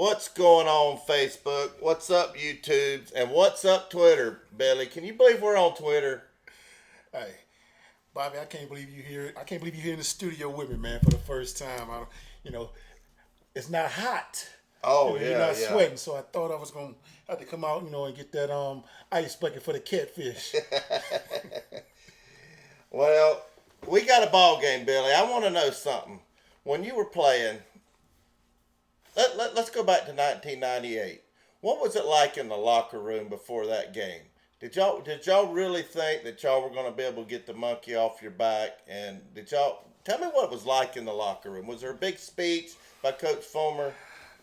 What's going on Facebook? What's up YouTube? And what's up Twitter, Billy? Can you believe we're on Twitter? Hey, Bobby, I can't believe you here. I can't believe you're here in the studio with me, man, for the first time. You know, it's not hot. Oh You're not yeah. sweating, so I thought I was gonna have to come out, and get that ice bucket for the catfish. Well, we got a ball game, Billy. I want to know something. When you were playing, let's go back to 1998. What was it like in the locker room before that game? Did y'all really think that y'all were going to be able to get the monkey off your back? And did y'all tell me what it was like in the locker room? Was there a big speech by Coach Fulmer?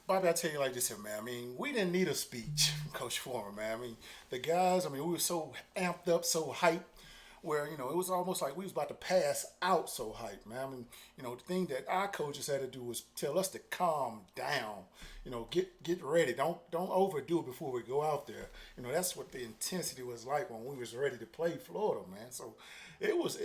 Bobby, I tell you like this here, man. I mean, we didn't need a speech from Coach Foreman, man. I mean, the guys. I mean, we were so amped up, so hyped, where it was almost like we was about to pass out. So hyped, man. I mean, the thing that our coaches had to do was tell us to calm down. Get ready. Don't overdo it before we go out there. That's what the intensity was like when we was ready to play Florida, man. So it was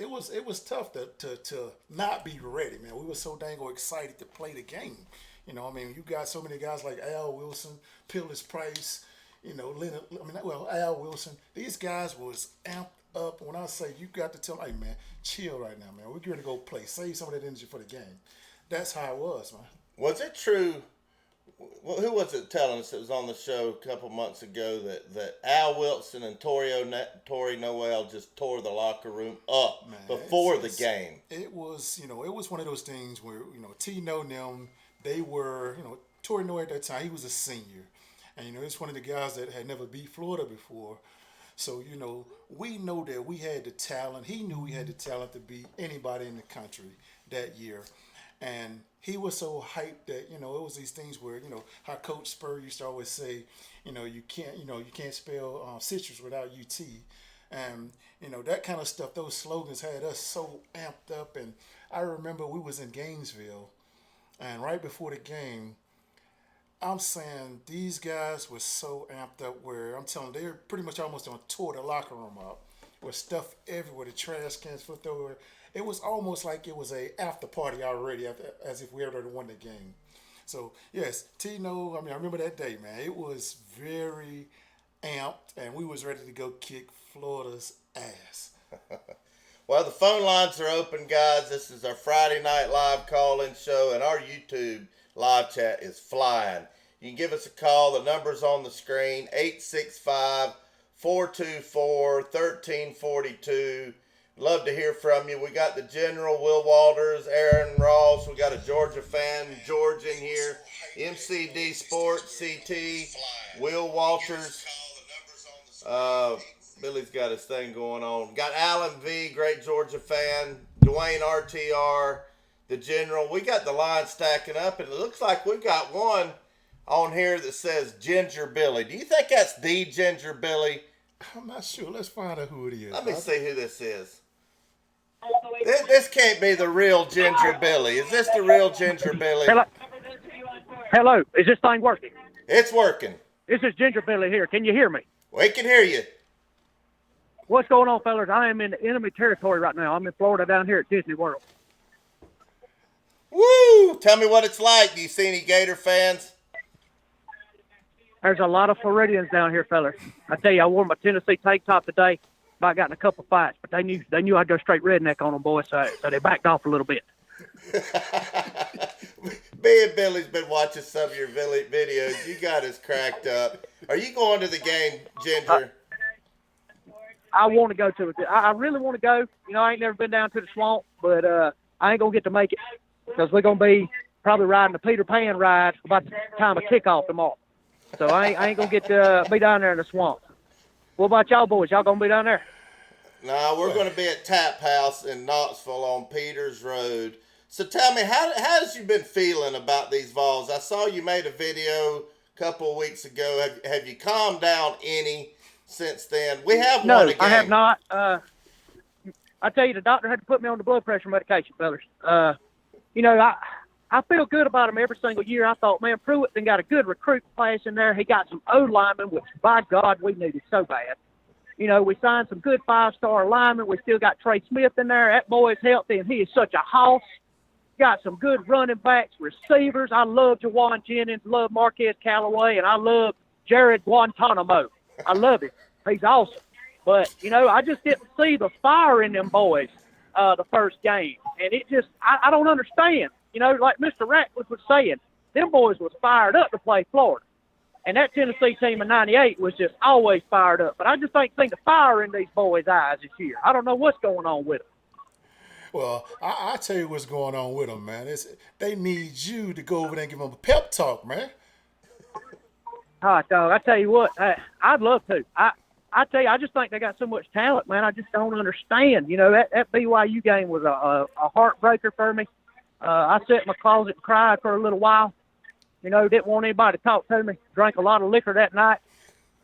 tough to not be ready, man. We were so dang excited to play the game. I mean, you got so many guys like Al Wilson, Pillis Price, Leonard. I mean, well, Al Wilson. These guys was amped up. When I say you got to tell, hey man, chill right now, man. We're going to go play. Save some of that energy for the game. That's how it was, man. Was it true? Who was it telling us that was on the show a couple months ago that Al Wilson and Tori Noel just tore the locker room up Man, before the game? It was, it was one of those things where, Tino and them, they were, Tori Noel at that time, he was a senior. And, it's one of the guys that had never beat Florida before. So, we know that we had the talent. He knew we had the talent to beat anybody in the country that year. And he was so hyped that, it was these things where, how Coach Spur used to always say, you can't spell citrus without UT. And, that kind of stuff, those slogans had us so amped up. And I remember we was in Gainesville, and right before the game, I'm saying these guys were so amped up where I'm telling they're pretty much almost on tore the locker room up with stuff everywhere, the trash cans flipped over. It was almost like it was a after party already, as if we already won the game. So yes, Tino. I mean, I remember that day, man. It was very amped, and we was ready to go kick Florida's ass. Well, the phone lines are open, guys. This is our Friday night live call-in show, and our YouTube live chat is flying. You can give us a call. The number's on the screen, 865-424-1342. Love to hear from you. We got the General, Will Walters, Aaron Ross. We got a Georgia fan, George, in here. MCD Sports, CT, Will Walters. Billy's got his thing going on. Got Alan V, great Georgia fan. Dwayne RTR, the General. We got the line stacking up, and it looks like we've got one on here that says Ginger Billy. Do you think that's the Ginger Billy? I'm not sure. Let's find out who it is. Let me see who this is. This can't be the real Ginger Billy. Is this the real Ginger Billy? Hello. Is this thing working? It's working. This is Ginger Billy here. Can you hear me? We can hear you. What's going on, fellas? I am in the enemy territory right now. I'm in Florida down here at Disney World. Woo! Tell me what it's like. Do you see any Gator fans? There's a lot of Floridians down here, fellas. I tell you, I wore my Tennessee tank top today. I got in a couple fights, but they knew I'd go straight redneck on them, boys, so they backed off a little bit. Me and Billy's been watching some of your videos. You got us cracked up. Are you going to the game, Ginger? I want to go to it. I really want to go. I ain't never been down to the swamp, but I ain't going to get to make it because we're going to be probably riding the Peter Pan ride about the time of kickoff tomorrow. So I ain't going to get to be down there in the swamp. What about y'all boys? Y'all going to be down there? No, we're going to be at Tap House in Knoxville on Peters Road. So tell me, how has you been feeling about these Vols? I saw you made a video a couple of weeks ago. Have you calmed down any since then? We have won a game. No, I have not. I tell you, the doctor had to put me on the blood pressure medication, fellas. I feel good about him every single year. I thought, man, Pruitt then got a good recruit class in there. He got some O-linemen, which, by God, we needed so bad. We signed some good five-star linemen. We still got Trey Smith in there. That boy is healthy, and he is such a hoss. got some good running backs, receivers. I love Jawan Jennings, love Marquez Callaway, and I love Jared Guantanamo. I love him. He's awesome. But, you know, I just didn't see the fire in them boys the first game. And it just, I don't understand. You know, like Mr. Ratliff was saying, them boys was fired up to play Florida. And that Tennessee team in 98 was just always fired up. But I just ain't seen the fire in these boys' eyes this year. I don't know what's going on with them. Well, I tell you what's going on with them, man. They need you to go over there and give them a pep talk, man. All right, dog. I tell you what, I'd love to. I tell you, I just think they got so much talent, man. I just don't understand. You know, that BYU game was a heartbreaker for me. I sat in my closet and cried for a little while. You know, didn't want anybody to talk to me. Drank a lot of liquor that night.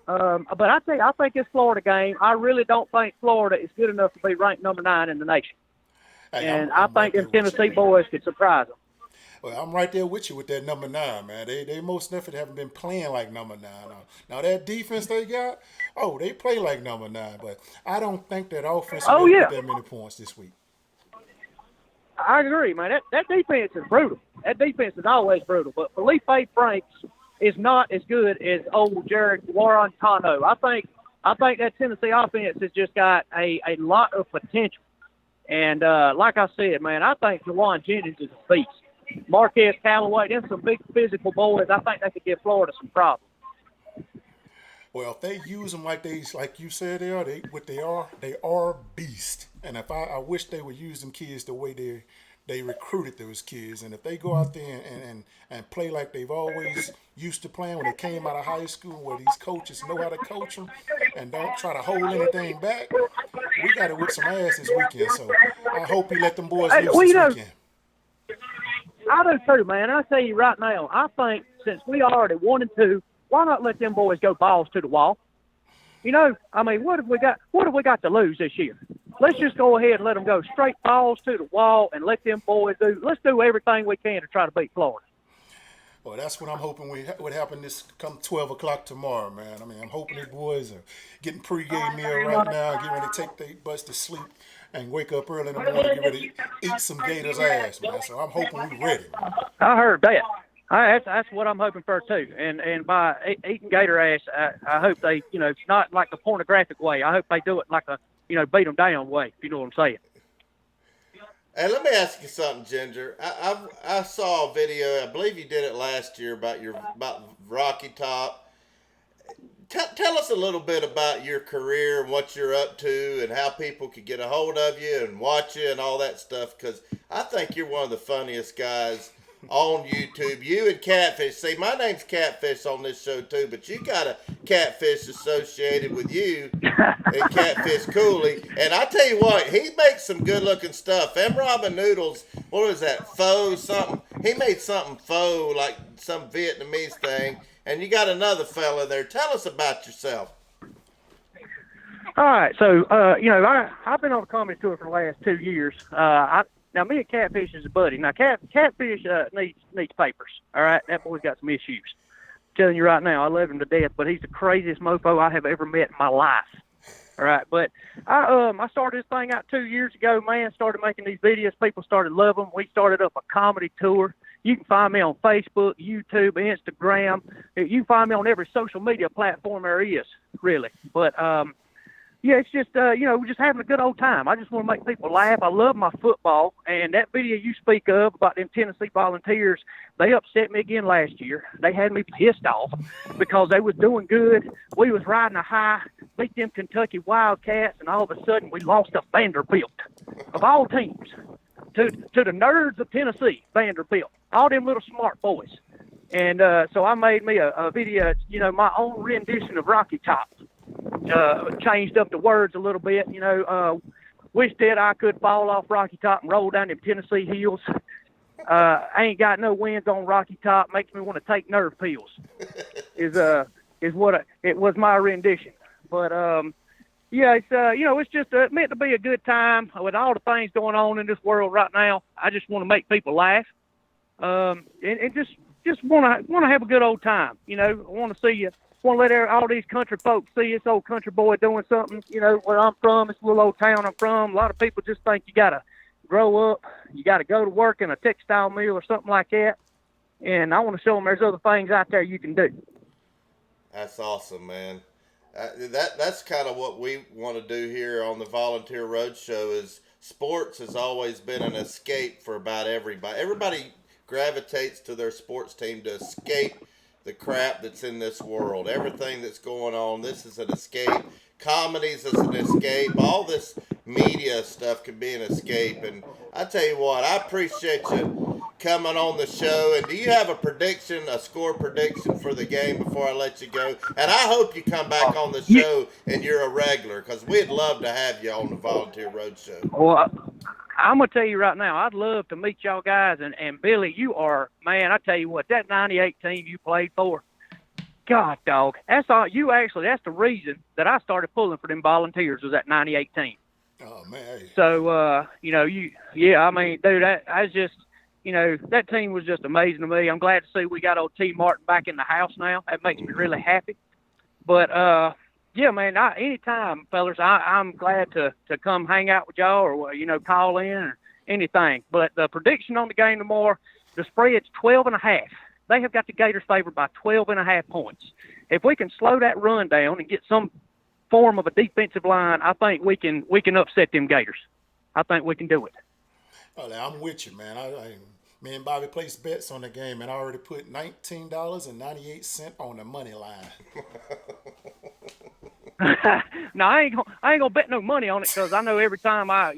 But I tell you, I think this Florida game, I really don't think Florida is good enough to be ranked number 9 in the nation. Hey, and I'm I think right them there with Tennessee you, boys could surprise them. Well, I'm right there with you with that number 9, man. They most definitely haven't been playing like number 9. Now that defense they got, they play like number 9. But I don't think that offense will put that many points this week. I agree, man. That defense is brutal. That defense is always brutal. But Felipe Franks is not as good as old Jared Guarantano. I think that Tennessee offense has just got a lot of potential. And like I said, man, I think Jawan Jennings is a beast. Marquez Callaway, them some big physical boys. I think they could give Florida some problems. Well, if they use them like you said they are beasts. And if I wish they would use them kids the way they recruited those kids. And if they go out there and play like they've always used to playing when they came out of high school, where these coaches know how to coach them and don't try to hold anything back, we got to whip some ass this weekend. So I hope you let them boys loose this weekend. I do too, man. I tell you right now, I think since we already 1-2, why not let them boys go balls to the wall? You know, I mean, what have we got to lose this year? Let's just go ahead and let them go straight balls to the wall and let them boys let's do everything we can to try to beat Florida. Well, that's what I'm hoping would happen this come 12 o'clock tomorrow, man. I mean, I'm hoping these boys are getting pregame meal right now, getting ready to take their butts to sleep and wake up early in the morning and get ready to eat some Gators ass, man. So I'm hoping we're ready. I heard that. That's what I'm hoping for too. And by eating Gator ass, I hope they, you know, not like the pornographic way. I hope they do it like a, you know, beat them down way. If you know what I'm saying. Hey, let me ask you something, Ginger. I saw a video. I believe you did it last year about Rocky Top. Tell us a little bit about your career and what you're up to and how people could get a hold of you and watch you and all that stuff, because I think you're one of the funniest guys on YouTube. You and Catfish. See, my name's Catfish on this show too, but you got a Catfish associated with you and Catfish Cooley. And I tell you what, he makes some good looking stuff. M. Robin Noodles, what was that, faux something? He made something faux, like some Vietnamese thing. And you got another fella there. Tell us about yourself. All right, so you know, I've been on the comedy tour for the last 2 years. Now me and Catfish is a buddy. Now Catfish needs papers. All right, that boy's got some issues. I'm telling you right now, I love him to death, but he's the craziest mofo I have ever met in my life. All right, but I started this thing out 2 years ago, man. Started making these videos. People started loving them. We started up a comedy tour. You can find me on Facebook, YouTube, Instagram. You can find me on every social media platform there is, really. But, yeah, it's just, you know, we're just having a good old time. I just want to make people laugh. I love my football. And that video you speak of about them Tennessee Volunteers, they upset me again last year. They had me pissed off because they was doing good. We was riding a high, beat them Kentucky Wildcats, and all of a sudden we lost to Vanderbilt, of all teams, to the nerds of Tennessee, Vanderbilt. All them little smart boys. And so I made me a video, you know, my own rendition of Rocky Top. Changed up the words a little bit, you know. Wish that I could fall off Rocky Top and roll down them Tennessee hills. I ain't got no wins on Rocky Top. Makes me want to take nerve pills. Is what it was my rendition. But yeah, it's you know, it's just meant to be a good time with all the things going on in this world right now. I just want to make people laugh. And just want to have a good old time. You know, I want to see you. Want to let all these country folks see this old country boy doing something. You know, where I'm from, this little old town I'm from. A lot of people just think you gotta grow up, you got to go to work in a textile mill or something like that. And I want to show them there's other things out there you can do. That's awesome, man. That's kind of what we want to do here on the Volunteer Roadshow. Is sports has always been an escape for about everybody. Everybody gravitates to their sports team to escape the crap that's in this world. Everything that's going on, this is an escape. Comedies is an escape. All this media stuff can be an escape. And I tell you what, I appreciate you coming on the show. And do you have a prediction, a score prediction for the game before I let you go? And I hope you come back on the show and you're a regular, because we'd love to have you on the Volunteer Roadshow. Well, I'm going to tell you right now, I'd love to meet y'all guys. And Billy, you are, man, I tell you what, that 98 team you played for, God, dog, that's all you actually, that's the reason that I started pulling for them Volunteers was that 98 team. Oh, man. So, you know, I mean, dude, I just, you know, that team was just amazing to me. I'm glad to see we got old T. Martin back in the house now. That makes me really happy. But, yeah, man, anytime, fellas, I'm glad to come hang out with y'all or, you know, call in or anything. But the prediction on the game tomorrow, the spread's 12.5. They have got the Gators favored by 12.5 points. If we can slow that run down and get some form of a defensive line, I think we can upset them Gators. I think we can do it. Oh, I'm with you, man. Me and Bobby placed bets on the game, and I already put $19.98 on the money line. No, I ain't gonna bet no money on it, because I know every time I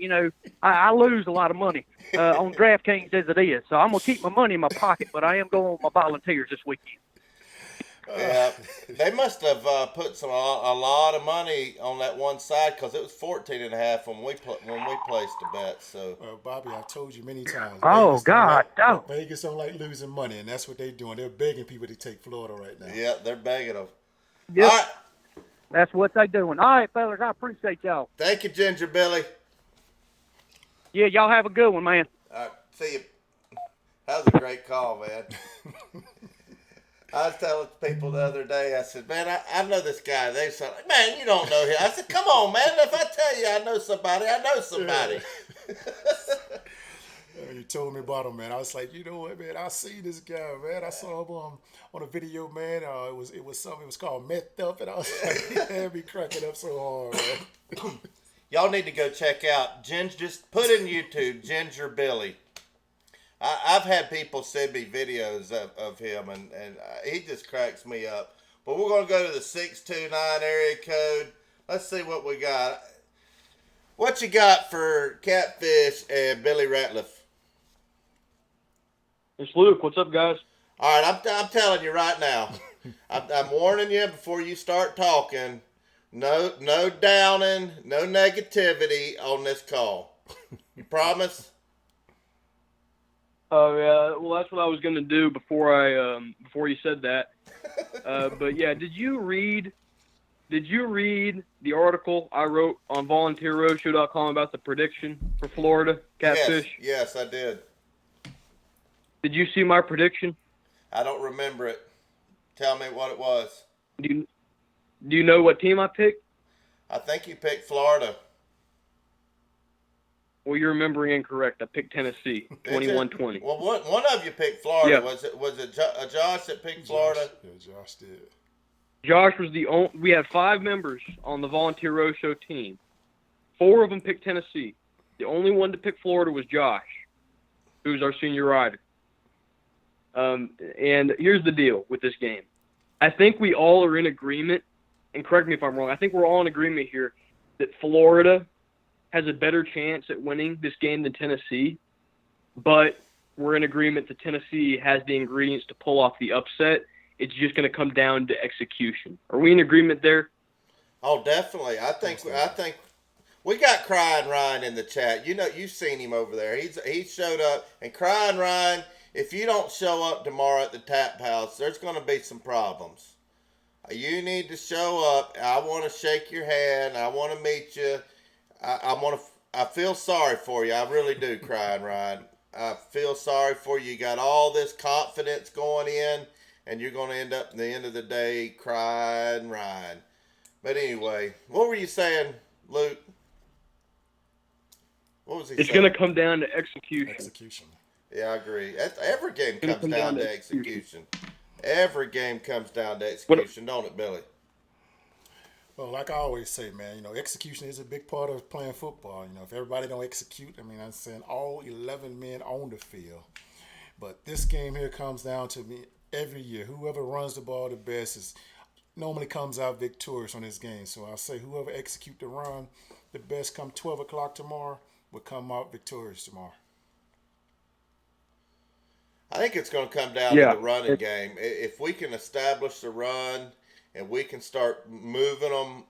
lose a lot of money on DraftKings as it is. So I'm gonna keep my money in my pocket, but I am going with my Volunteers this weekend. Yeah, they must have put a lot of money on that one side, because it was 14.5 when we placed the bet. So, Bobby, I've told you many times. Oh God, Vegas don't like losing money, and that's what they're doing. They're begging people to take Florida right now. yeah, they're begging them. Yep. All right. That's what they doing. All right, fellas, I appreciate y'all. Thank you, Ginger Billy. Yeah, y'all have a good one, man. All right, see you. That was a great call, man. I was telling people the other day, I said, man, I know this guy. They said, man, you don't know him. I said, come on, man. If I tell you I know somebody, I know somebody. You told me about him, man. I was like, you know what, man? I see this guy, man. I saw him on a video, man. It was something. It was called Meth Up, and I was like, he had me cracking up so hard, man. Y'all need to go check out just put in YouTube Ginger Billy. I've had people send me videos of him, and he just cracks me up. But we're going to go to the 629 area code. Let's see what we got. What you got for Catfish and Billy Ratliff? It's Luke. What's up, guys? All right, I'm telling you right now. I'm warning you before you start talking. No downing, no negativity on this call. You promise? Oh yeah. Well, that's what I was gonna do before you said that. But yeah, did you read the article I wrote on VolunteerRoadshow.com about the prediction for Florida Catfish? Yes, I did. Did you see my prediction? I don't remember it. Tell me what it was. Do you know what team I picked? I think you picked Florida. Well, you're remembering incorrect. I picked Tennessee, 21-20. Well, one of you picked Florida. Yeah. Was it Josh that picked Florida? Yeah, Josh did. Josh was the only. We had 5 members on the Volunteer Roadshow team. 4 of them picked Tennessee. The only one to pick Florida was Josh, who's our senior rider. And here's the deal with this game. I think we all are in agreement, and correct me if I'm wrong, I think we're all in agreement here that Florida has a better chance at winning this game than Tennessee, but we're in agreement that Tennessee has the ingredients to pull off the upset. It's just going to come down to execution. Are we in agreement there? Oh, definitely. I think we got Crying Ryan in the chat. You know, you've seen him over there. He showed up, and Crying Ryan, if you don't show up tomorrow at the Tap House, there's going to be some problems. You need to show up. I want to shake your hand. I want to meet you. I feel sorry for you. I really do, Crying Ryan. I feel sorry for you. You got all this confidence going in, and you're going to end up at the end of the day crying Ryan. But anyway, what were you saying, Luke? What was he It's saying? going to come down to execution. Execution. Yeah, I agree. Every game It's gonna comes come down down to to execution. Every game comes down to execution, don't it, Billy? Well, like I always say, man, execution is a big part of playing football. If everybody don't execute, I'm saying all 11 men on the field. But this game here comes down to me every year. Whoever runs the ball the best normally comes out victorious on this game. So I'll say whoever execute the run the best come 12 o'clock tomorrow will come out victorious tomorrow. I think it's going to come down to the running game. If we can establish the run and we can start moving them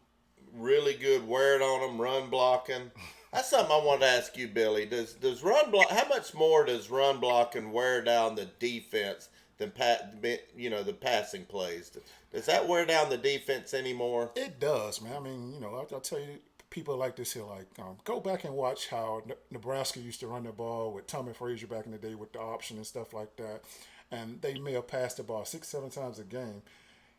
really good, wearing on them, run blocking. That's something I wanted to ask you, Billy. Does run block? How much more does run blocking wear down the defense than the passing plays? Does that wear down the defense anymore? It does, man. I'll tell you, people like this here, go back and watch how Nebraska used to run the ball with Tommy Frazier back in the day with the option and stuff like that. And they may have passed the ball 6-7 times a game.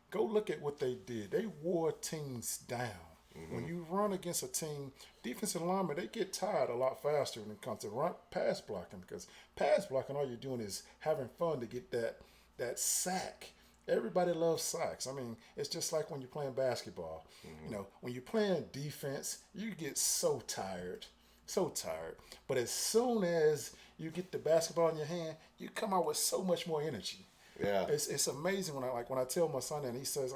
Go look at what they did. They wore teams down. Mm-hmm. When you run against a team, defensive linemen, they get tired a lot faster when it comes to pass blocking, because pass blocking, all you're doing is having fun to get that sack. Everybody loves sacks. It's just like when you're playing basketball. Mm-hmm. When you're playing defense, you get so tired. But as soon as you get the basketball in your hand, you come out with so much more energy. Yeah. It's amazing when I tell my son that, and he says,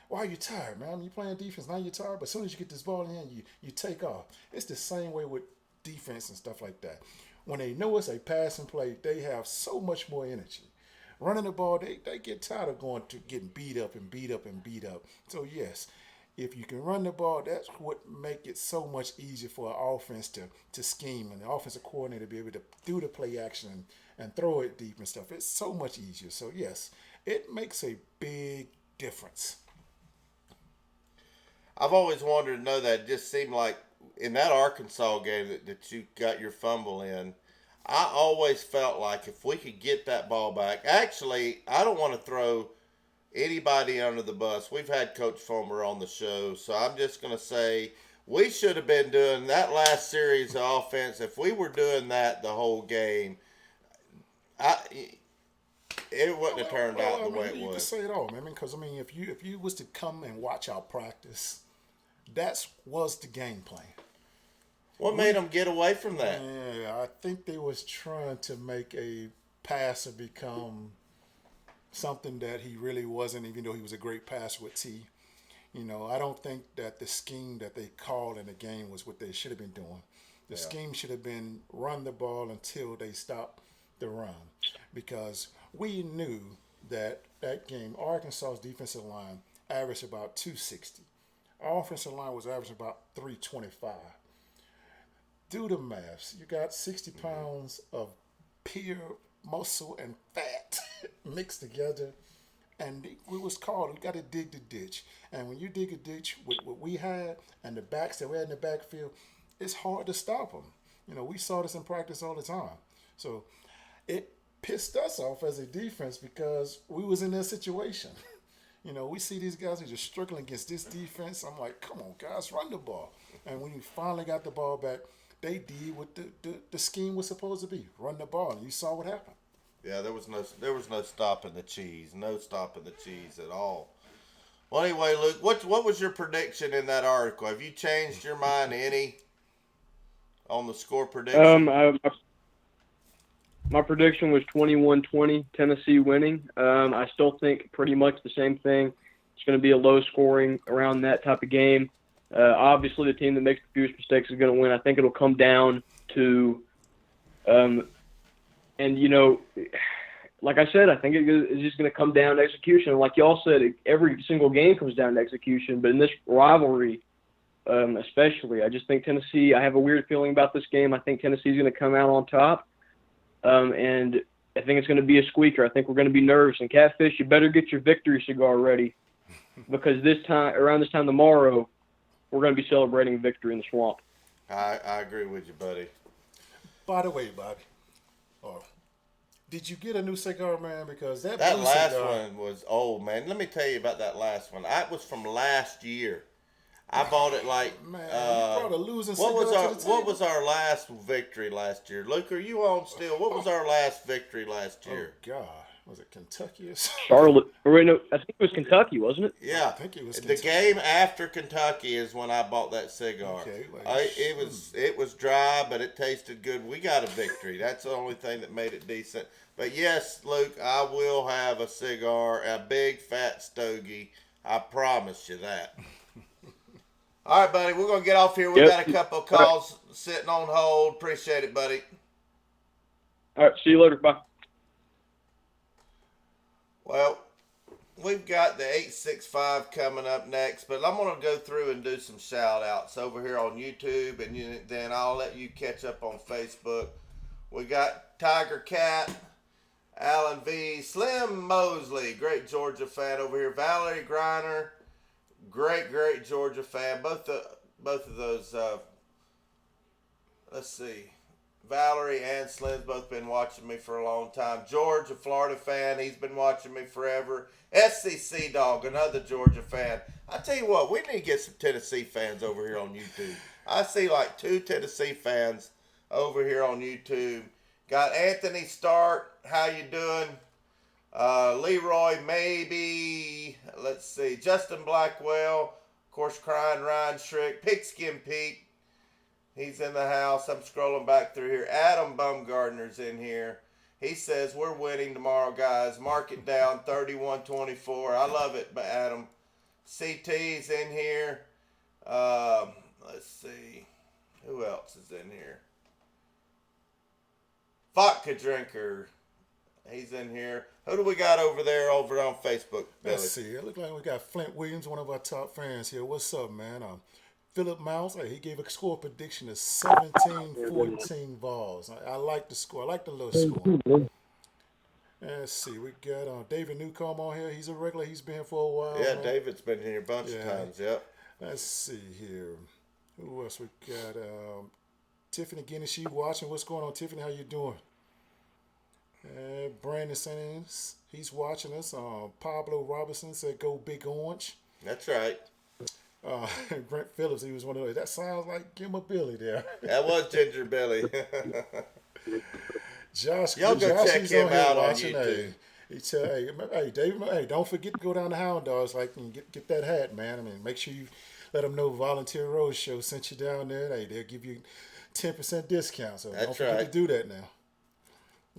why are you tired, man? You're playing defense, now you're tired, but as soon as you get this ball in hand, you take off. It's the same way with defense and stuff like that. When they know it's a pass and play, they have so much more energy. Running the ball, they get tired of getting beat up. So yes, if you can run the ball, that's what make it so much easier for an offense to scheme, and the offensive coordinator to be able to do the play action and throw it deep and stuff. It's so much easier. So yes, it makes a big difference. I've always wanted to know that. It just seemed like in that Arkansas game that you got your fumble in, I always felt like if we could get that ball back. Actually, I don't want to throw anybody under the bus. We've had Coach Fulmer on the show, so I'm just going to say we should have been doing that last series of offense. If we were doing that the whole game, it wouldn't have turned out the way it was. You can say it all, man. Because if you was to come and watch our practice, that was the game plan. What made them get away from that? Yeah, I think they was trying to make a passer become something that he really wasn't, even though he was a great passer with T. I don't think that the scheme that they called in the game was what they should have been doing. The scheme should have been run the ball until they stopped the run, because we knew that game, Arkansas's defensive line averaged about 260. Our offensive line was averaging about 325. Do the maths. You got 60 pounds of pure muscle and fat mixed together, and we was called, we got to dig the ditch. And when you dig a ditch with what we had and the backs that we had in the backfield, it's hard to stop them. We saw this in practice all the time. So it pissed us off as a defense because we was in that situation. We see these guys are just struggling against this defense. I'm like, come on, guys, run the ball. And when you finally got the ball back, they did what the scheme was supposed to be: run the ball, and you saw what happened. Yeah, there was no stopping the cheese, no stopping the cheese at all. Well, anyway, Luke, what was your prediction in that article? Have you changed your mind any on the score prediction? My prediction was 21-20, Tennessee winning. I still think pretty much the same thing. It's going to be a low scoring around that type of game. Obviously, the team that makes the fewest mistakes is going to win. I think it'll come down to, like I said, I think it's just going to come down to execution. Like y'all said, every single game comes down to execution. But in this rivalry, especially, I just think Tennessee, I have a weird feeling about this game. I think Tennessee's going to come out on top. And I think it's going to be a squeaker. I think we're going to be nervous. And Catfish, you better get your victory cigar ready, because around this time tomorrow, we're going to be celebrating victory in the swamp. I agree with you, buddy. By the way, Bobby, did you get a new cigar, man? Because that last cigar one was old, man. Let me tell you about that last one. That was from last year. I bought it like Man, you brought a losing what was cigar our to the table. what was our last victory last year? Luke, are you on still? What was our last victory last year? Oh God, was it Kentucky or something? Charlotte. Or wait, no, I think it was Kentucky, wasn't it? Yeah, I think it was the Kentucky. game after Kentucky is when I bought that cigar. Okay, like, It was dry, but it tasted good. We got a victory. That's the only thing that made it decent. But yes, Luke, I will have a cigar, a big fat stogie. I promise you that. All right, buddy, we're gonna get off here. We Yep. got a couple of calls sitting on hold. Appreciate it, buddy. All right, see you later. Bye. Well, we've got the 865 coming up next, but I'm going to go through and do some shout outs over here on YouTube, and then I'll let you catch up on Facebook. We got Tiger Cat, Alan V, Slim Mosley, great Georgia fan over here, Valerie Griner, great Georgia fan. Both of those, let's see. Valerie and Slim's both been watching me for a long time. George, a Florida fan, he's been watching me forever. SCC Dog, another Georgia fan. I tell you what, we need to get some Tennessee fans over here on YouTube. I see like 2 Tennessee fans over here on YouTube. Got Anthony Stark, how you doing? Leroy, maybe. Let's see. Justin Blackwell, of course, Crying Ryan Schrick, Pigskin Pete. He's in the house. I'm scrolling back through here. Adam Bumgardner's in here. He says, we're winning tomorrow, guys. Mark it down, 31-24. I love it, but Adam. CT's in here. Let's see. Who else is in here? Vodka Drinker. He's in here. Who do we got over there over on Facebook, Billy? Let's see. It looks like we got Flint Williams, one of our top fans here. What's up, man? Philip Mouse, he gave a score prediction of 17-14 Vols. I like the score. I like the little score. Let's see. We got David Newcomb on here. He's a regular. He's been here for a while. Yeah, man. David's been here a bunch of times. Yep. Let's see here. Who else we got? Tiffany Guinness. She watching. What's going on, Tiffany? How you doing? Brandon Sanders. He's watching us. Pablo Robinson said, "Go Big Orange." That's right. Brent Phillips, he was one of those. That sounds like Gimmer Billy there. That was Ginger Billy. Josh, Y'all go Josh, check he's him on here out on watching. YouTube. He said, hey, David, hey, don't forget to go down to Hound Dogs, like, and get that hat, man. I mean, make sure you let them know Volunteer Roadshow sent you down there. Hey, they'll give you 10% discount. So don't forget to do that now.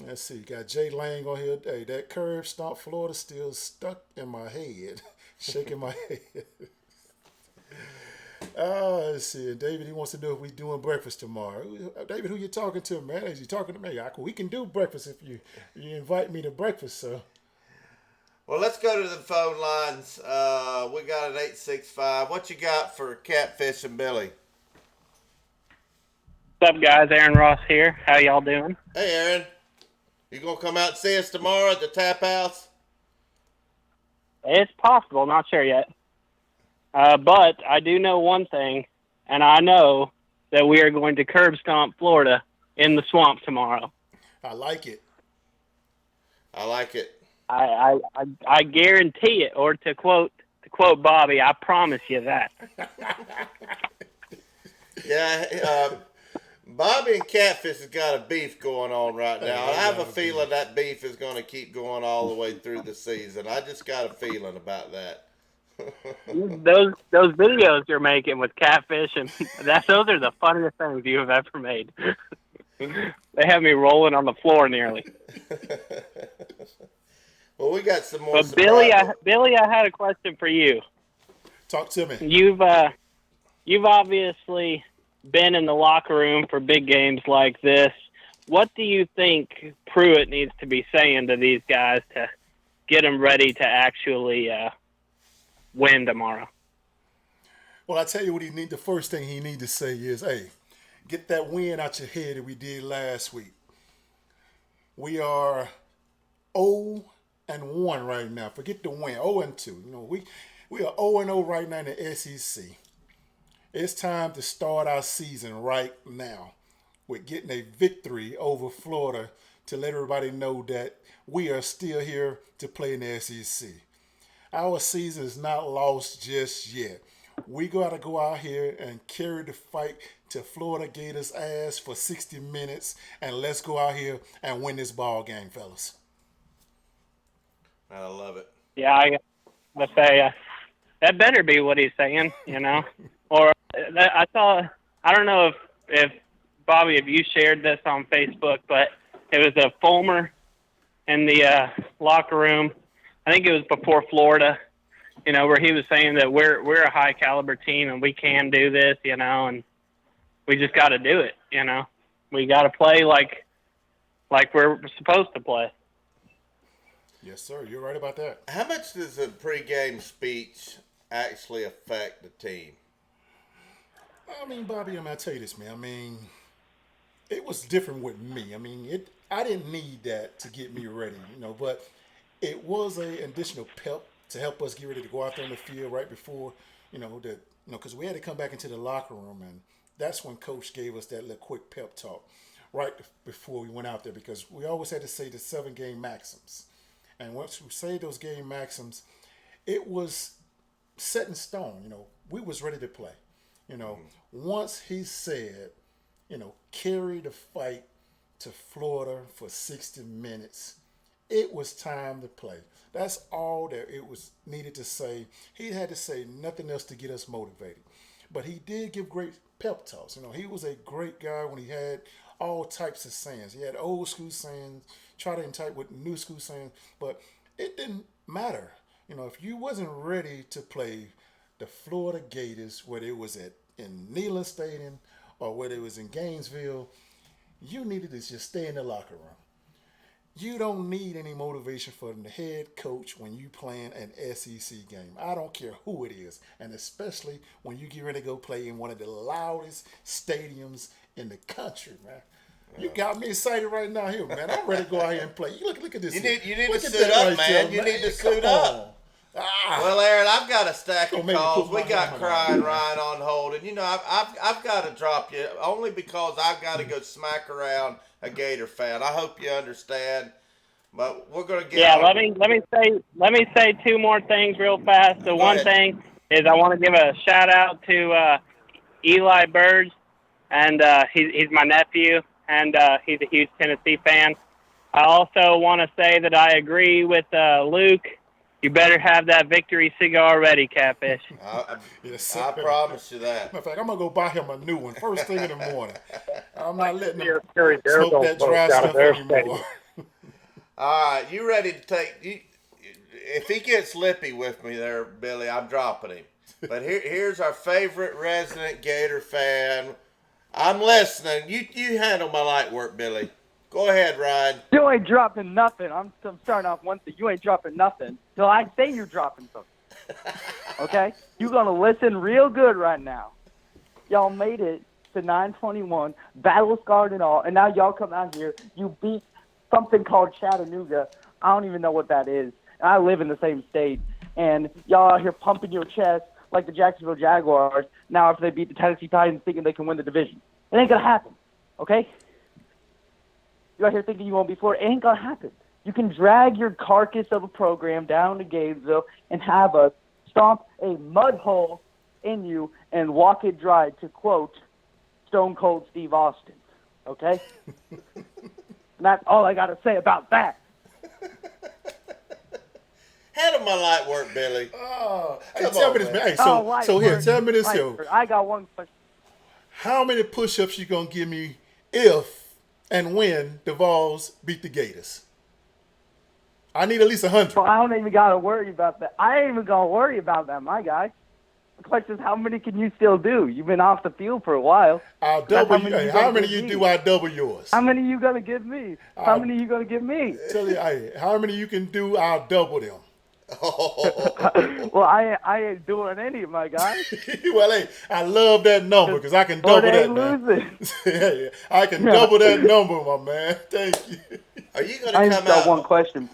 Let's see. Got Jay Lang on here. Hey, that curve stomp Florida still stuck in my head, shaking my head. Let's see. David, he wants to know if we doing breakfast tomorrow. David, who you talking to, man? Is you talking to me? We can do breakfast if you invite me to breakfast, so. Well, let's go to the phone lines. We got an 865. What you got for Catfish and Billy? What's up, guys? Aaron Ross here. How y'all doing? Hey, Aaron. You going to come out and see us tomorrow at the Tap House? It's possible. Not sure yet. But I do know one thing, and I know that we are going to curb stomp Florida in the swamp tomorrow. I like it. I like it. I guarantee it, or to quote Bobby, I promise you that. Yeah, Bobby and Catfish has got a beef going on right now. I have a feeling that beef is going to keep going all the way through the season. I just got a feeling about that. Those videos you're making with Catfish, and those are the funniest things you have ever made. They have me rolling on the floor nearly. Well, we got some more. But Billy, I had a question for you. Talk to me. You've obviously been in the locker room for big games like this. What do you think Pruitt needs to be saying to these guys to get them ready to actually win tomorrow? Well, I tell you what the first thing he need to say is, hey, get that win out your head that we did last week. We are 0-1 right now. Forget the win. 0-2. You know, we are 0-0 right now in the SEC. It's time to start our season right now with getting a victory over Florida to let everybody know that we are still here to play in the SEC. Our season is not lost just yet. We got to go out here and carry the fight to Florida Gators' ass for 60 minutes, and let's go out here and win this ball game, fellas. I love it. Yeah, I gotta say that better be what he's saying, Or I saw. I don't know if Bobby, if you shared this on Facebook, but it was a Fulmer in the locker room. I think it was before Florida. Where he was saying that we're a high caliber team and we can do this, and we just got to do it, We got to play like we're supposed to play. Yes, sir. You're right about that. How much does a pregame speech actually affect the team? I mean, Bobby, I'm going to tell you this, man. I mean, it was different with me. I mean, I didn't need that to get me ready, but it was an additional pep to help us get ready to go out there on the field right before, because we had to come back into the locker room, and that's when Coach gave us that little quick pep talk right before we went out there, because we always had to say the 7-game maxims. And once we say those game maxims, it was set in stone. We was ready to play. Once he said, carry the fight to Florida for 60 minutes, it was time to play. That's all that it was needed to say. He had to say nothing else to get us motivated. But he did give great pep talks. He was a great guy when he had all types of sayings. He had old school sayings, try to entice with new school sayings, but it didn't matter. If you wasn't ready to play the Florida Gators, whether it was in Neyland Stadium or whether it was in Gainesville, you needed to just stay in the locker room. You don't need any motivation from the head coach when you playing an SEC game. I don't care who it is, and especially when you get ready to go play in one of the loudest stadiums in the country, man. You got me excited right now here, man. I'm ready to go out here and play. Look at this. You need to suit up, man. You need to suit up. Well, Aaron, I've got a stack of calls. We got Crying Ryan on hold, and I've got to drop you only because I've got to go smack around a Gator fan. I hope you understand, but we're gonna get. Yeah, let me say two more things real fast. The one thing is I want to give a shout out to Eli Birds, and he's my nephew, and he's a huge Tennessee fan. I also want to say that I agree with Luke. You better have that victory cigar ready, Catfish. Yes, I promise you that. Matter of fact, I'm going to go buy him a new one first thing in the morning. I'm not letting him Smoke that dry stuff anymore. All right, you ready to take – if he gets lippy with me there, Billy, I'm dropping him. But here's our favorite resident Gator fan. I'm listening. You handle my light work, Billy. Go ahead, Ryan. You ain't dropping nothing. I'm starting off one thing. You ain't dropping nothing till I say you're dropping something. Okay? You're going to listen real good right now. Y'all made it to 921, battle scarred and all, and now y'all come out here. You beat something called Chattanooga. I don't even know what that is. And I live in the same state. And y'all out here pumping your chest like the Jacksonville Jaguars now after they beat the Tennessee Titans thinking they can win the division. It ain't going to happen. Okay? You're out here thinking you won't be Florida. It ain't going to happen. You can drag your carcass of a program down to Gainesville and have us stomp a mud hole in you and walk it dry, to quote Stone Cold Steve Austin. Okay? And that's all I got to say about that. Handle my light work, Billy. Hey, tell me this, man. Hey, so here, tell me this, yo. I got one question. How many push-ups you going to give me if and when the Vols beat the Gators? I need at least 100. Well, I don't even got to worry about that. I ain't even going to worry about that, my guy. The question is, how many can you still do? You've been off the field for a while. I'll double you. Hey, how many you do, I'll double yours. How many you going to give me? How many you going to give me? Tell you, hey, how many you can do, I'll double them. Well, I ain't doing any, my guy. Well, hey, I love that number because I can double that, man. Yeah, I can double that number, my man. Thank you. Are you going to come out? I got one question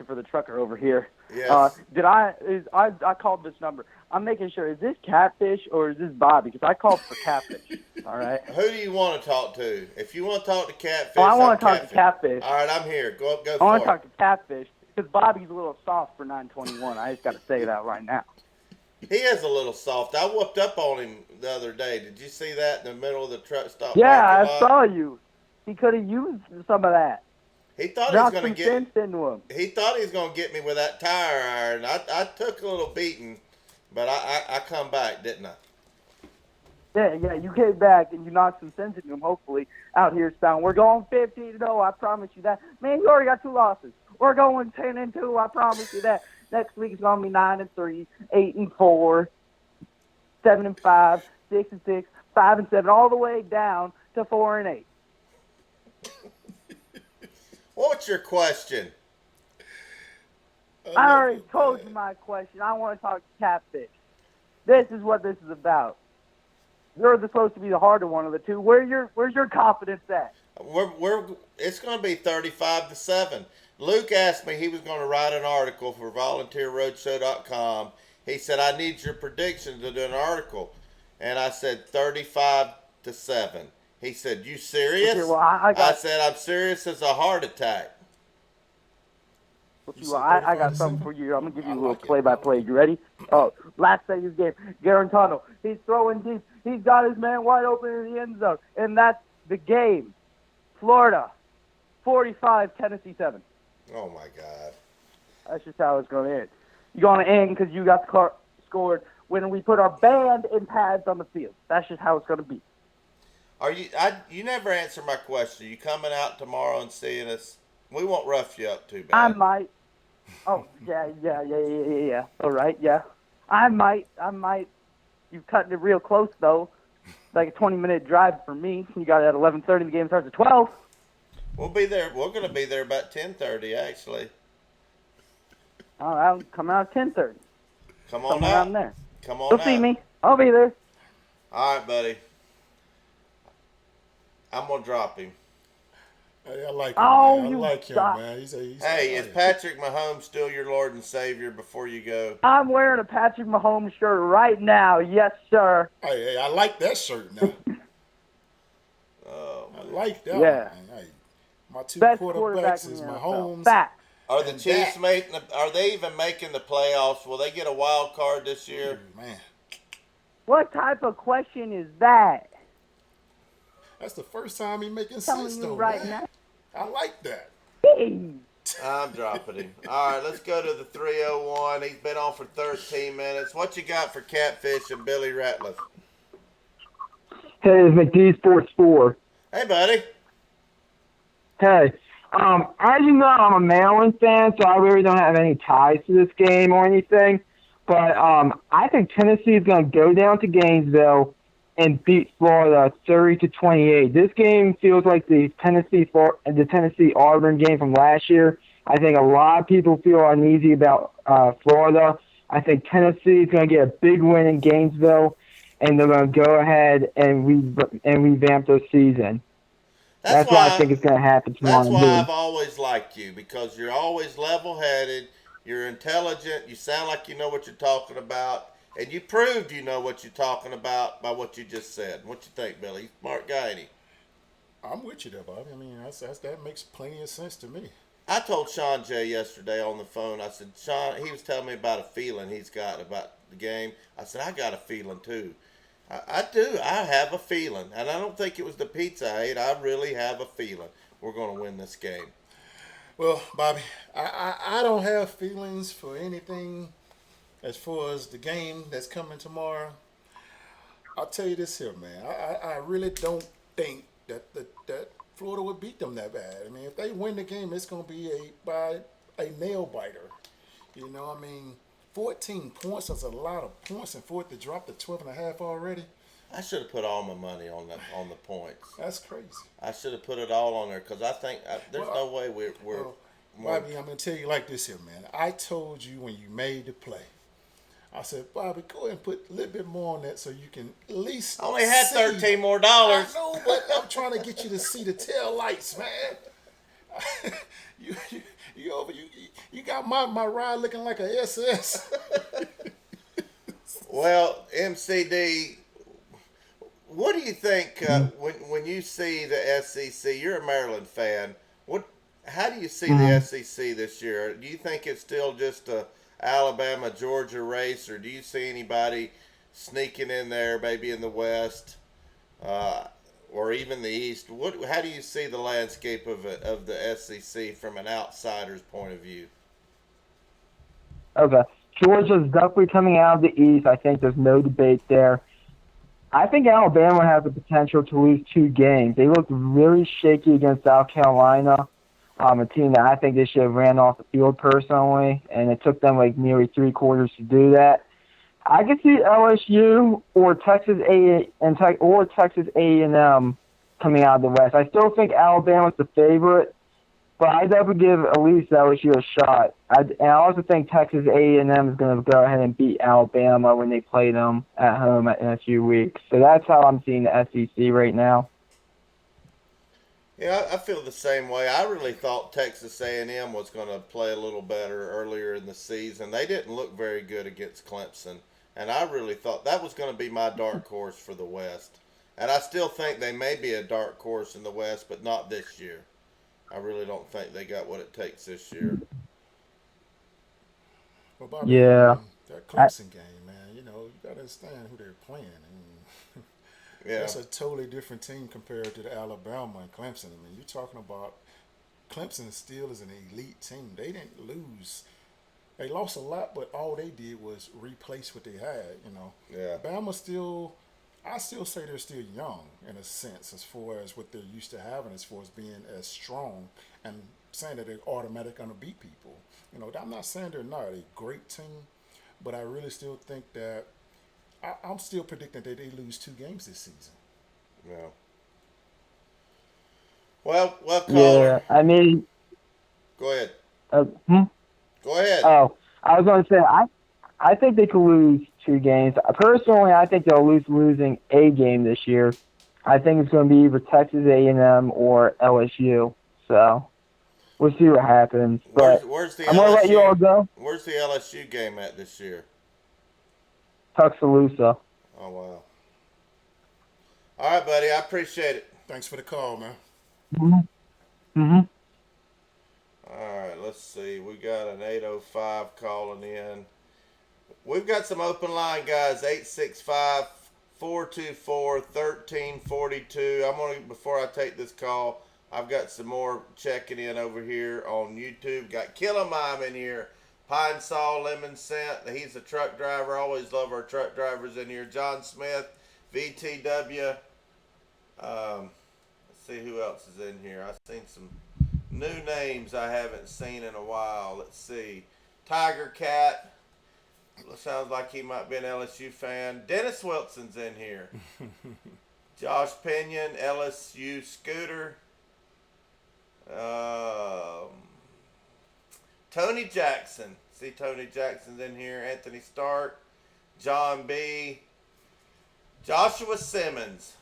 for the trucker over here. Yes. I called this number. I'm making sure, is this Catfish or is this Bobby? Because I called for Catfish. All right. Who do you want to talk to? If you want to talk to Catfish, I want to talk to Catfish. All right, I'm here. Go for it. I want to talk to Catfish because Bobby's a little soft for 921. I just got to say that right now. He is a little soft. I whooped up on him the other day. Did you see that in the middle of the truck stop Yeah, parking I lot? saw you. He could have used some of that. He thought he was Knock going some to sense get. into him. He thought he was going to get me with that tire iron. I took a little beating, but I come back, didn't I? Yeah, you came back and you knocked some sense into him, hopefully, out here, Spound. We're going 15-0, I promise you that. Man, you already got 2 losses. We're going 10-2, I promise you that. Next week is going to be 9-3, 8-4, 7-5, 6-6, 5-7, all the way down to 4-8. What's your question? I already told you my question. I want to talk Catfish. This is what this is about. You're supposed to be the harder one of the two. Where's your confidence at? It's going to be 35-7. Luke asked me he was going to write an article for volunteerroadshow.com. He said, I need your predictions to do an article. And I said 35-7. He said, you serious? Okay, well, I said, I'm serious as a heart attack. Well, I got something for you. I'm going to give you a little play-by-play. You ready? Oh, last second game, Garantano. He's throwing deep. He's got his man wide open in the end zone. And that's the game. Florida, 45, Tennessee 7. Oh, my God. That's just how it's going to end. You're going to end because you got scored when we put our band and pads on the field. That's just how it's going to be. You never answer my question. You coming out tomorrow and seeing us? We won't rough you up too bad. I might. Oh, yeah. All right, yeah. I might. You're cutting it real close, though. It's like a 20-minute drive for me. You got it at 11:30. The game starts at 12. We'll be there. We're going to be there about 10:30, actually. All right, I'll come out at 10:30. Come on Somewhere out. around there. Come on You'll out. see me. I'll be there. All right, buddy. I'm going to drop him. Hey, I like him, Oh, man. you I like him, got- man. He's Hey, is Patrick Mahomes still your Lord and Savior before you go? I'm wearing a Patrick Mahomes shirt right now. Yes, sir. Hey, I like that shirt now. Oh, I like that Yeah. one, man. Hey, my 2 Best quarterback quarterbacks in is the NFL. Mahomes. Fact. Are the And Chiefs that- making? Are they even making the playoffs? Will they get a wild card this year? Man, What type of question is that? that's the first time he making Telling sense, you though, right man. now. I like that. Hey. I'm dropping him. All right, let's go to the 301. He's been on for 13 minutes. What you got for Catfish and Billy Ratliff? Hey, it's McD Sports 4. Hey, buddy. Hey, as you know, I'm a Maryland fan, so I really don't have any ties to this game or anything. But I think Tennessee is going to go down to Gainesville and beat Florida 30-28. This game feels like the Tennessee Auburn game from last year. I think a lot of people feel uneasy about Florida. I think Tennessee is going to get a big win in Gainesville, and they're going to go ahead and revamp their season. That's why I think it's going to happen tomorrow. That's why I've always liked you, because you're always level-headed, you're intelligent, you sound like you know what you're talking about, and you proved you know what you're talking about by what you just said. What you think, Billy? He's a smart guy, ain't he? I'm with you there, Bobby. I mean, that makes plenty of sense to me. I told Sean Jay yesterday on the phone, I said, Sean, he was telling me about a feeling he's got about the game. I said, I got a feeling too. I do. I have a feeling. And I don't think it was the pizza I ate. I really have a feeling we're going to win this game. Well, Bobby, I don't have feelings for anything as far as the game that's coming tomorrow. I'll tell you this here, man. I really don't think that Florida would beat them that bad. I mean, if they win the game, it's going to be by a nail biter. You know, I mean, 14 points is a lot of points, and for it to drop to 12.5 already, I should have put all my money on the points. that's crazy. I should have put it all on there because I think there's no way we're Bobby, I'm going to tell you like this here, man. I told you when you made the play, I said, Bobby, go ahead and put a little bit more on that so you can at least I only had see. $13 more. I know, but I'm trying to get you to see the tail lights, man. You got my ride looking like a SS. Well, MCD, what do you think when you see the SEC? You're a Maryland fan. How do you see the SEC this year? Do you think it's still just a Alabama-Georgia race, or do you see anybody sneaking in there, maybe in the West or even the East? How do you see the landscape of the SEC from an outsider's point of view? Okay. Georgia's definitely coming out of the East. I think there's no debate there. I think Alabama has the potential to lose 2 games. They looked really shaky against South Carolina, a team that I think they should have ran off the field personally, and it took them like nearly 3 quarters to do that. I could see LSU or Texas A&M coming out of the West. I still think Alabama's the favorite, but I'd definitely give at least LSU a shot. And I also think Texas A&M is going to go ahead and beat Alabama when they play them at home in a few weeks. So that's how I'm seeing the SEC right now. Yeah, I feel the same way. I really thought Texas A&M was going to play a little better earlier in the season. They didn't look very good against Clemson, and I really thought that was going to be my dark horse for the West. And I still think they may be a dark horse in the West, but not this year. I really don't think they got what it takes this year. Well, Bobby, Yeah. that Clemson game, man, you got to understand who they're playing. Yeah. That's a totally different team compared to the Alabama and Clemson. I mean, you're talking about Clemson still is an elite team. They didn't lose. They lost a lot, but all they did was replace what they had, Yeah. Bama still, I still say they're still young in a sense as far as what they're used to having as far as being as strong and saying that they're automatic going to beat people. I'm not saying they're not a great team, but I really still think that I'm still predicting that they lose 2 games this season. Yeah. Well, Yeah, I mean, go ahead. hmm? Go ahead. Oh, I was going to say, I think they could lose 2 games. Personally, I think they'll losing a game this year. I think it's going to be either Texas A&M or LSU. So we'll see what happens. But Where's the I'm going to let you all go. Where's the LSU game at this year? Tuscaloosa. Oh, wow. All right, buddy. I appreciate it. Thanks for the call, man. Mm-hmm. All right, let's see. We got an 805 calling in. We've got some open line, guys. 865-424-1342. Before I take this call, I've got some more checking in over here on YouTube. Got Killamime in here. Pine Saw, Lemon Scent. He's a truck driver. Always love our truck drivers in here. John Smith, VTW. Let's see who else is in here. I've seen some new names I haven't seen in a while. Let's see. Tiger Cat. Sounds like he might be an LSU fan. Dennis Wilson's in here. Josh Pinion, LSU Scooter. Tony Jackson. See Tony Jackson's in here. Anthony Stark. John B. Joshua Simmons.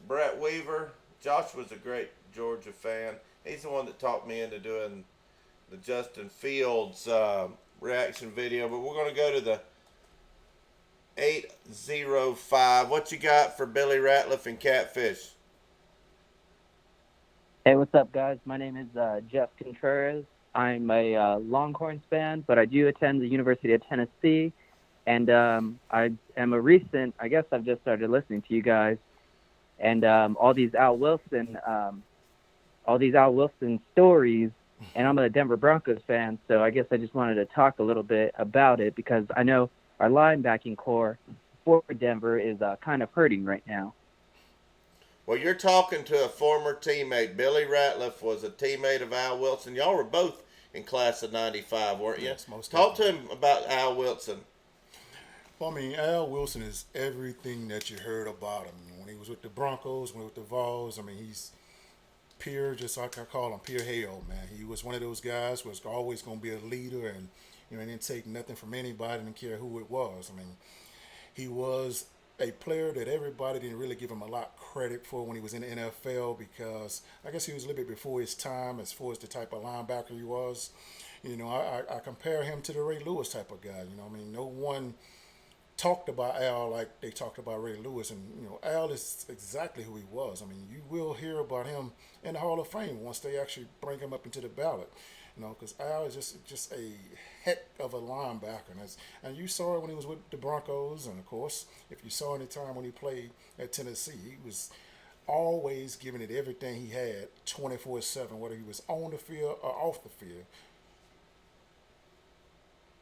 Brett Weaver. Joshua's a great Georgia fan. He's the one that talked me into doing the Justin Fields reaction video. But we're going to go to the 805. What you got for Billy Ratliff and Catfish? Hey, what's up, guys? My name is Jeff Contreras. I'm a Longhorns fan, but I do attend the University of Tennessee, and I am a recent. I guess I've just started listening to you guys, and all these Al Wilson stories, and I'm a Denver Broncos fan, so I guess I just wanted to talk a little bit about it because I know our linebacking core for Denver is kind of hurting right now. Well, you're talking to a former teammate. Billy Ratliff was a teammate of Al Wilson. Y'all were both in class of 95, weren't you? Yes, most Talk to definitely. him about Al Wilson. Well, I mean, Al Wilson is everything that you heard about him. When he was with the Broncos, when he was with the Vols, I mean, he's pure, just like I call him, pure hell, man. He was one of those guys who was always going to be a leader and, he didn't take nothing from anybody, didn't care who it was. I mean, he was a player that everybody didn't really give him a lot of credit for when he was in the NFL because I guess he was a little bit before his time as far as the type of linebacker he was. I compare him to the Ray Lewis type of guy. I mean, no one talked about Al like they talked about Ray Lewis, and Al is exactly who he was. I mean, you will hear about him in the Hall of Fame once they actually bring him up into the ballot. Because Al is just a heck of a linebacker, and you saw it when he was with the Broncos, and of course, if you saw any time when he played at Tennessee, he was always giving it everything he had, 24/7, whether he was on the field or off the field.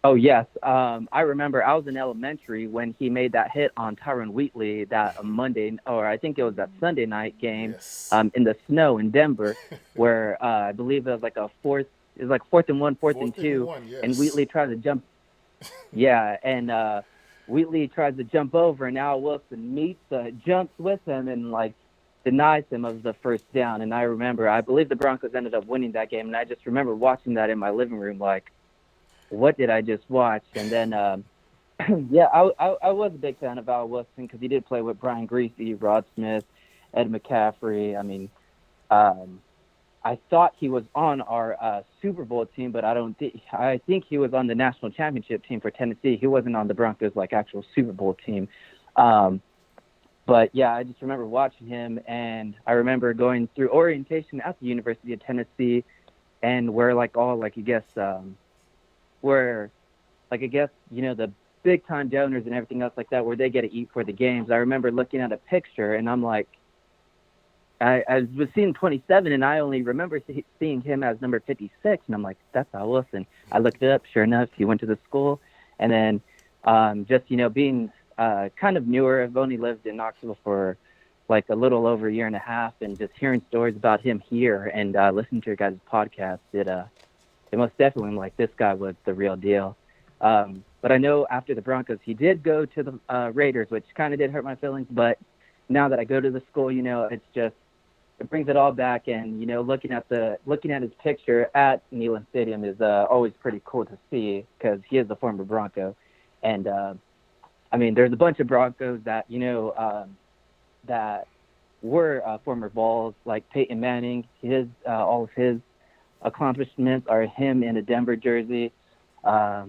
Oh, yes. I remember I was in elementary when he made that hit on Tyron Wheatley that Monday, or I think it was that Sunday night game Yes. in the snow in Denver, where I believe it was like it was like 4th and 1, 4th and 2, yes. and Wheatley tried to jump. Yeah, and Wheatley tries to jump over, and Al Wilson jumps with him, and like denies him of the first down. And I believe the Broncos ended up winning that game, and I just remember watching that in my living room, like, what did I just watch? And then, yeah, I was a big fan of Al Wilson because he did play with Brian Griese, Rod Smith, Ed McCaffrey. I mean, I thought he was on our Super Bowl team, but I think he was on the national championship team for Tennessee. He wasn't on the Broncos like actual Super Bowl team. But yeah, I just remember watching him, and I remember going through orientation at the University of Tennessee, and where the big time donors and everything else like that, where they get to eat for the games. I remember looking at a picture, and I'm like, I was seeing 27, and I only remember seeing him as number 56, and I'm like, that's Al Wilson. I looked it up. Sure enough, he went to the school, and then being kind of newer, I've only lived in Knoxville for like a little over a year and a half, and just hearing stories about him here and listening to your guys' podcast, it most definitely, like, this guy was the real deal. But I know after the Broncos, he did go to the Raiders, which kind of did hurt my feelings. But now that I go to the school, it brings it all back. And, looking at his picture at Neyland Stadium is always pretty cool to see, because he is a former Bronco. And, I mean, there's a bunch of Broncos that, that were former Vols, like Peyton Manning. All of his accomplishments are him in a Denver jersey. I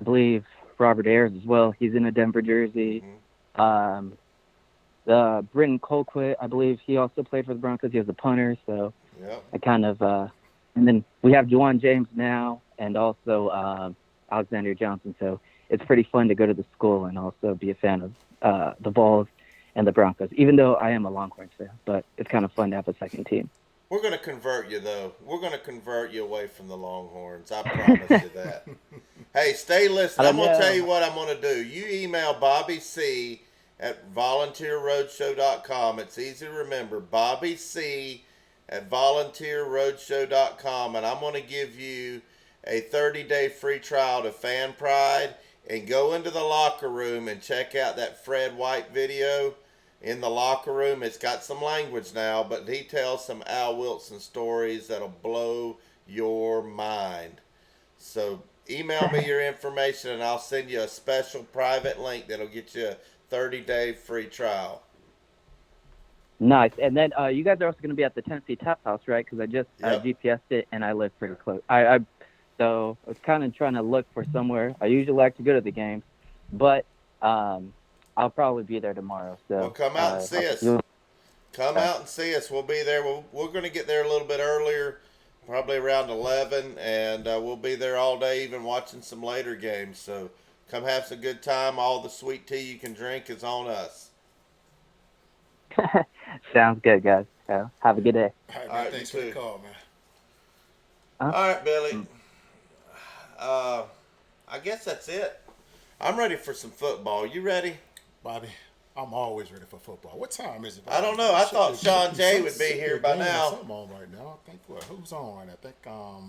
believe Robert Ayers as well. He's in a Denver jersey. Britton Colquitt, I believe he also played for the Broncos. He was a punter, so yep. I kind of and then we have Juwan James now, and also Alexander Johnson. So it's pretty fun to go to the school and also be a fan of the Vols and the Broncos, even though I am a Longhorns fan. But it's kind of fun to have a second team. We're going to convert you, though. We're going to convert you away from the Longhorns. I promise you that. Hey, stay listening. I'm going to tell you what I'm going to do. You email Bobby C. at volunteerroadshow.com. It's easy to remember. Bobby C. at volunteerroadshow.com. And I'm going to give you a 30-day free trial to Fan Pride. And go into the locker room and check out that Fred White video. In the locker room, it's got some language now, but he tells some Al Wilson stories that'll blow your mind. So email me your information, and I'll send you a special private link that'll get you a 30-day free trial. Nice. And then you guys are also going to be at the Tennessee Tap House, right? Because I just GPSed it, and I live pretty close. So I was kind of trying to look for somewhere. I usually like to go to the games, but I'll probably be there tomorrow. So well, come out and see us. Come out and see us. We'll be there. We're going to get there a little bit earlier, probably around 11, and we'll be there all day, even watching some later games. So come have some good time. All the sweet tea you can drink is on us. Sounds good, guys. Have a good day. All right, thanks for the call, man. All right, Billy. I guess that's it. I'm ready for some football. You ready? Bobby, I'm always ready for football. What time is it, Bobby? I don't know. I thought Sean Jay would be here by now. Something on right now. I think who's on right now? I think I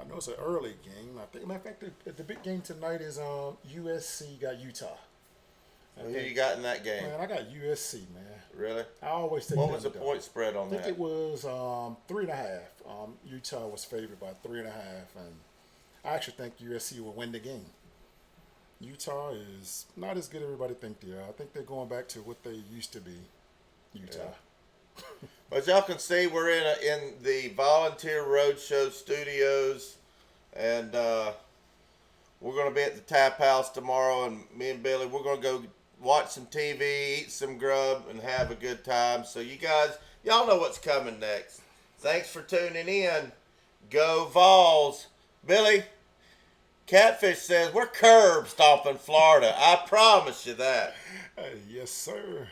know it's an early game. I think, matter of fact, the big game tonight is USC got Utah. Who you got in that game? Man, I got USC, man. Really? I always take. What was the point spread on that? I think it was 3.5. Utah was favored by 3.5, and I actually think USC will win the game. Utah is not as good as everybody think they are. I think they're going back to what they used to be. Utah. Yeah. But y'all can see we're in the Volunteer Roadshow studios, and We're going to be at the Tap House tomorrow, and me and Billy, we're going to go watch some TV, eat some grub, and have a good time. So you guys, y'all know what's coming next. Thanks for tuning in. Go Vols. Billy, Catfish says we're curb stomping Florida. I promise you that. Yes, sir.